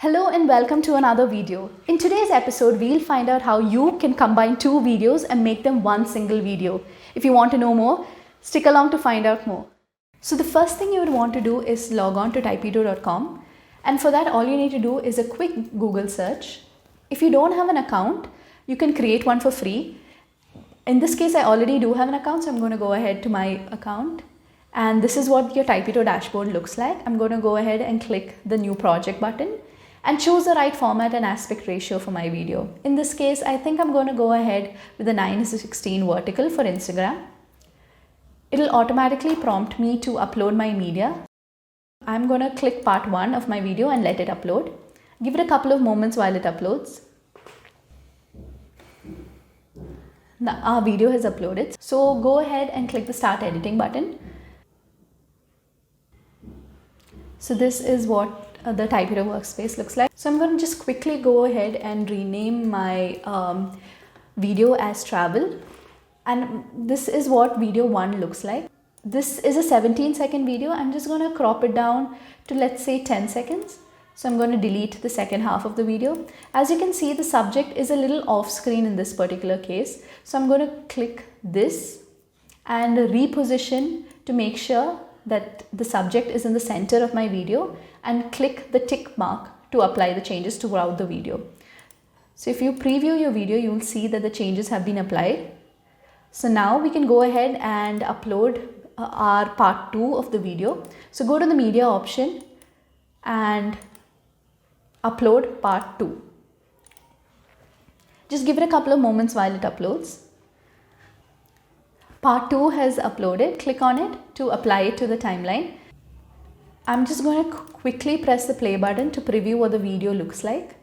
Hello and welcome to another video. In today's episode, we'll find out how you can combine two videos and make them one single video. If you want to know more, stick along to find out more. So the first thing you would want to do is log on to typeedo.com, and for that all you need to do is a quick Google search. If you don't have an account, you can create one for free. In this case, I already do have an account, so I'm going to go ahead to my account. And this is what your Typeedo dashboard looks like. I'm going to go ahead and click the new project button and choose the right format and aspect ratio for my video. In this case, I think I'm going to go ahead with the 9:16 vertical for Instagram. It'll automatically prompt me to upload my media. I'm going to click part 1 of my video and let it upload. Give it a couple of moments while it uploads. Now our video has uploaded. So go ahead and click the start editing button. So this is what the Typeedo workspace looks like. So I'm going to just quickly go ahead and rename my video as travel. And this is what video 1 looks like. This is a 17-second video. I'm just going to crop it down to, let's say, 10 seconds. So I'm going to delete the second half of the video. As you can see, the subject is a little off screen in this particular case. So I'm going to click this and reposition to make sure that the subject is in the center of my video, and click the tick mark to apply the changes throughout the video. So if you preview your video, you will see that the changes have been applied. So now we can go ahead and upload our part 2 of the video. So go to the media option and upload part 2. Just give it a couple of moments while it uploads. Part 2 has uploaded. Click on it to apply it to the timeline. I'm just going to quickly press the play button to preview what the video looks like.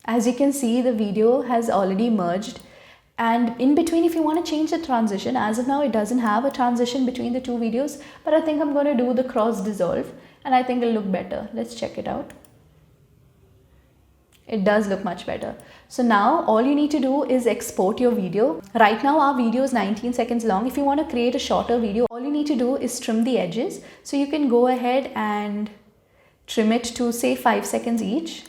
As you can see, the video has already merged, and in between, if you want to change the transition, as of now it doesn't have a transition between the two videos, but I think I'm going to do the cross dissolve and I think it'll look better. Let's check it out. It does look much better. So now all you need to do is export your video. Right now our video is 19 seconds long. If you want to create a shorter video, all you need to do is trim the edges. So you can go ahead and trim it to, say, 5 seconds each.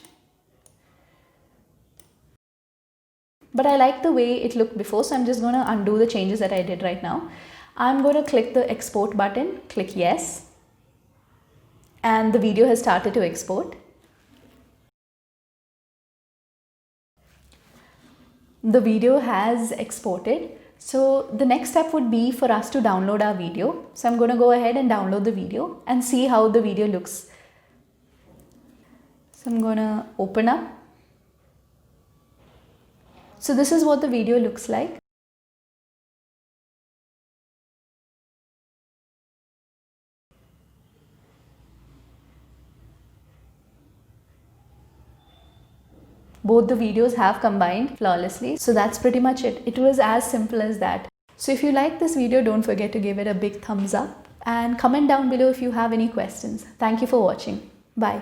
But I like the way it looked before, so I'm just going to undo the changes that I did right now. I'm going to click the export button, click yes, and the video has started to export. The video has exported. So the next step would be for us to download our video. So I'm going to go ahead and download the video and see how the video looks. So I'm going to open up. So this is what the video looks like. Both the videos have combined flawlessly. So that's pretty much it. It was as simple as that. So if you like this video, don't forget to give it a big thumbs up and comment down below if you have any questions. Thank you for watching. Bye.